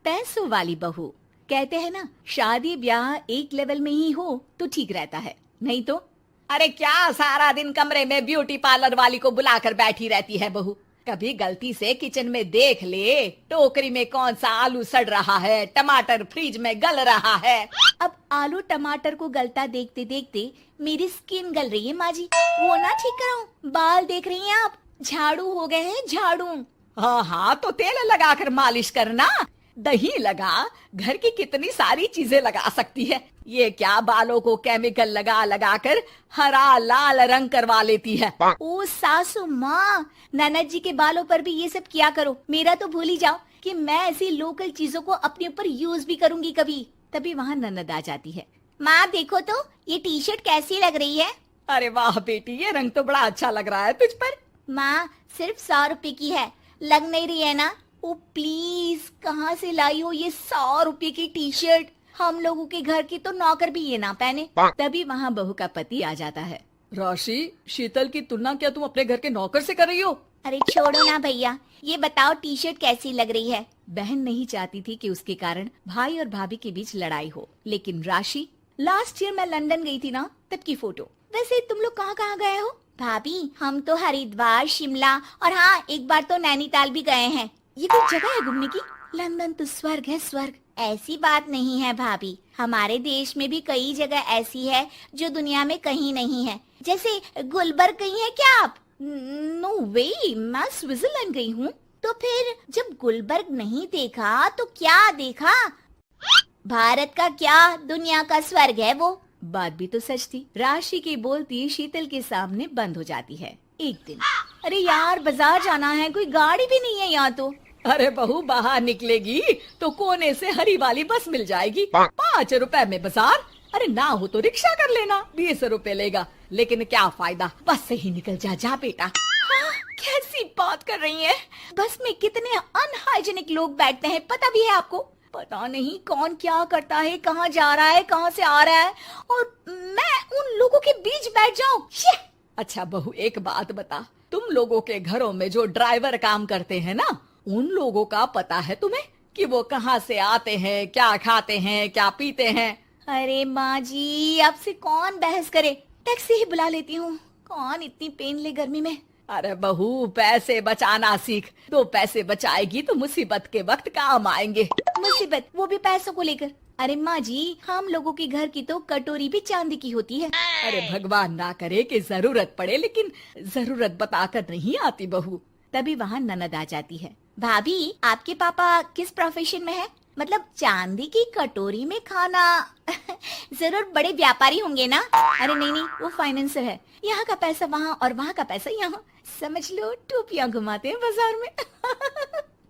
पैसों वाली बहू। कहते हैं ना, शादी ब्याह एक लेवल में ही हो तो ठीक रहता है, नहीं तो अरे क्या सारा दिन कमरे में ब्यूटी पार्लर वाली को बुलाकर बैठी रहती है बहू। कभी गलती से किचन में देख ले टोकरी में कौन सा आलू सड़ रहा है, टमाटर फ्रिज में गल रहा है। अब आलू टमाटर को गलता देखते देखते मेरी स्किन गल रही है माँ जी। वो ना ठीक कराऊं, बाल देख रही हैं आप, झाड़ू हो गए हैं झाड़ू। हाँ हाँ, तो तेल लगाकर मालिश करना, दही लगा, घर की कितनी सारी चीजें लगा सकती है। ये क्या बालों को केमिकल लगा लगा कर हरा लाल रंग करवा लेती है। ओ सासू माँ, ननद जी के बालों पर भी ये सब किया करो। मेरा तो भूल ही जाओ कि मैं ऐसी लोकल चीजों को अपने ऊपर यूज भी करूंगी कभी। तभी वहाँ ननद आ जाती है। माँ देखो तो ये टी शर्ट कैसी लग रही है। अरे वाह बेटी, ये रंग तो बड़ा अच्छा लग रहा है तुझ पर। माँ सिर्फ 100 रुपए की है, लग नहीं रही है ना। ओ प्लीज, कहाँ से लाई हो ये 100 रुपए की टी शर्ट। हम लोगों के घर की तो नौकर भी ये ना पहने। तभी वहाँ बहू का पति आ जाता है। राशि, शीतल की तुलना क्या तुम अपने घर के नौकर से कर रही हो? अरे छोड़ो ना भैया, ये बताओ टी शर्ट कैसी लग रही है। बहन नहीं चाहती थी कि उसके कारण भाई और भाभी के बीच लड़ाई हो, लेकिन राशि, लास्ट ईयर मैं लंदन गई थी ना, तब की फोटो। वैसे तुम लोग कहाँ कहाँ गए हो? भाभी हम तो हरिद्वार, शिमला और हाँ एक बार तो नैनीताल भी गए हैं। ये कोई जगह है घूमने की? लंदन तो स्वर्ग है, स्वर्ग। ऐसी बात नहीं है भाभी, हमारे देश में भी कई जगह ऐसी है जो दुनिया में कहीं नहीं है। जैसे गुलबर्ग गई हैं क्या आप? नो वे, मैं स्विट्जरलैंड गई हूँ। तो फिर जब गुलबर्ग नहीं देखा तो क्या देखा? भारत का क्या, दुनिया का स्वर्ग है वो। बात भी तो सच थी। राशि की बोलती शीतल के सामने बंद हो जाती है। एक दिन, अरे यार बाजार जाना है, कोई गाड़ी भी नहीं है यहाँ तो। अरे बहू, बाहर निकलेगी तो कोने से हरी वाली बस मिल जाएगी। 5 रुपए में बाजार। अरे ना हो तो रिक्शा कर लेना, 20 रुपए लेगा। लेकिन क्या फायदा, बस से ही निकल जा बेटा। हाँ, कैसी बात कर रही है? बस में कितने अनहाइजीनिक लोग बैठते हैं, पता भी है आपको? पता नहीं कौन क्या करता है, कहाँ जा रहा है, कहाँ से आ रहा है, और मैं उन लोगों के बीच बैठ जाऊं। अच्छा बहू, एक बात बता, तुम लोगों के घरों में जो ड्राइवर काम करते हैं ना, उन लोगों का पता है तुम्हें कि वो कहाँ से आते हैं, क्या खाते हैं, क्या पीते हैं? अरे माँ जी, आपसे कौन बहस करे, टैक्सी ही बुला लेती हूँ। कौन इतनी पेन ले गर्मी में। अरे बहू, पैसे बचाना सीख, तो पैसे बचाएगी तो मुसीबत के वक्त काम आएंगे। मुसीबत, वो भी पैसों को लेकर? अरे माँ जी, हम लोगों के घर की तो कटोरी भी चांदी की होती है। अरे भगवान ना करे कि जरूरत पड़े, लेकिन जरूरत बताकर नहीं आती बहू। तभी वहाँ ननद आ जाती है। भाभी, आपके पापा किस प्रोफेशन में है? मतलब चांदी की कटोरी में खाना जरूर बड़े व्यापारी होंगे ना? अरे नहीं नहीं, वो फाइनेंसर है। यहाँ का पैसा वहाँ और वहाँ का पैसा यहाँ, समझ लो टोपियाँ घुमाते हैं बाजार में।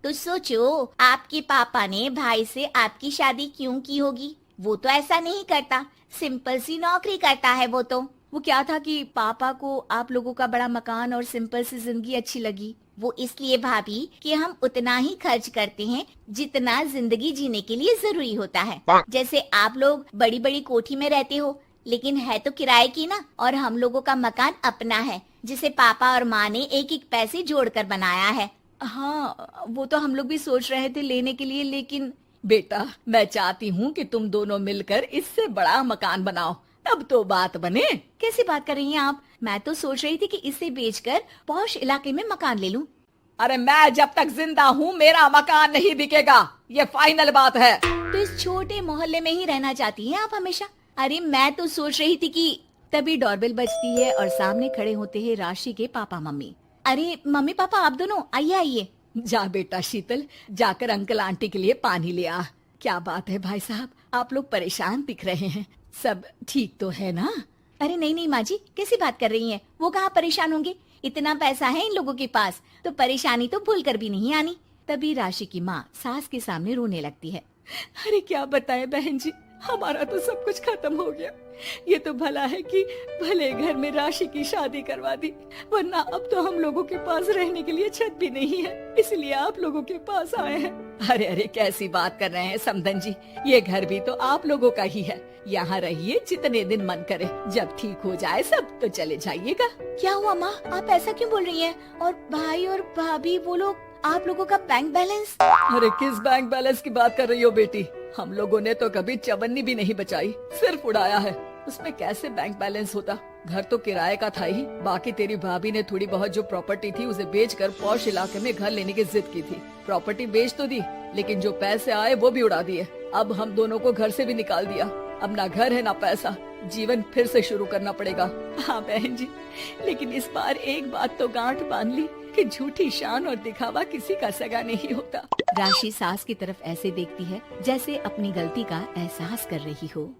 तो सोचो, आपके पापा ने भाई से आपकी शादी क्यों की होगी? वो तो ऐसा नहीं करता, सिंपल सी नौकरी करता है वो तो। वो क्या था कि पापा को आप लोगों का बड़ा मकान और सिंपल सी जिंदगी अच्छी लगी। वो इसलिए भाभी कि हम उतना ही खर्च करते हैं जितना जिंदगी जीने के लिए जरूरी होता है। जैसे आप लोग बड़ी बड़ी कोठी में रहते हो, लेकिन है तो किराए की ना, और हम लोगों का मकान अपना है, जिसे पापा और माँ ने एक एक पैसे जोड़कर बनाया है। हाँ, वो तो हम लोग भी सोच रहे थे लेने के लिए, लेकिन बेटा मैं चाहती हूँ कि तुम दोनों मिलकर इससे बड़ा मकान बनाओ, तब तो बात बने। कैसी बात कर रही हैं आप? मैं तो सोच रही थी कि इसे बेचकर पॉश इलाके में मकान ले लूं। अरे मैं जब तक जिंदा हूँ मेरा मकान नहीं बिकेगा, ये फाइनल बात है। तो इस छोटे मोहल्ले में ही रहना चाहती हैं आप हमेशा? अरे मैं तो सोच रही थी कि। तभी डोरबेल बजती है और सामने खड़े होते हैं राशि के पापा मम्मी। अरे मम्मी पापा, आप दोनों आइए आइए। जा बेटा शीतल, जाकर अंकल आंटी के लिए पानी ले आ। क्या बात है भाई साहब, आप लोग परेशान दिख रहे हैं, सब ठीक तो है ना? अरे नहीं नहीं माँ जी, कैसी बात कर रही हैं? वो कहाँ परेशान होंगे, इतना पैसा है इन लोगों के पास, तो परेशानी तो भूल कर भी नहीं आनी। तभी राशि की माँ सास के सामने रोने लगती है। अरे क्या बताएं बहन जी, हमारा तो सब कुछ खत्म हो गया। ये तो भला है कि भले घर में राशि की शादी करवा दी, वरना अब तो हम लोगों के पास रहने के लिए छत भी नहीं है, इसलिए आप लोगों के पास आए हैं। अरे अरे कैसी बात कर रहे हैं समधन जी, ये घर भी तो आप लोगों का ही है, यहाँ रहिए जितने दिन मन करे, जब ठीक हो जाए सब तो चले जाइएगा। क्या हुआ माँ, आप ऐसा क्यों बोल रही हैं? और भाई और भाभी वो लोग? आप लोगों का बैंक बैलेंस? अरे किस बैंक बैलेंस की बात कर रही हो बेटी? हम लोगों ने तो कभी चवन्नी भी नहीं बचाई, सिर्फ उड़ाया है। उसमें कैसे बैंक बैलेंस होता? घर तो किराए का था ही, बाकी तेरी भाभी ने थोड़ी बहुत जो प्रॉपर्टी थी उसे बेचकर पॉश इलाके में घर लेने की जिद की थी। प्रॉपर्टी बेच तो दी, लेकिन जो पैसे आए वो भी उड़ा दिए। अब हम दोनों को घर से भी निकाल दिया। अब ना घर है ना पैसा, जीवन फिर से शुरू करना पड़ेगा। हाँ बहन जी, लेकिन इस बार एक बात तो गांठ बांध ली कि झूठी शान और दिखावा किसी का सगा नहीं होता। राशि सास की तरफ ऐसे देखती है जैसे अपनी गलती का एहसास कर रही हो।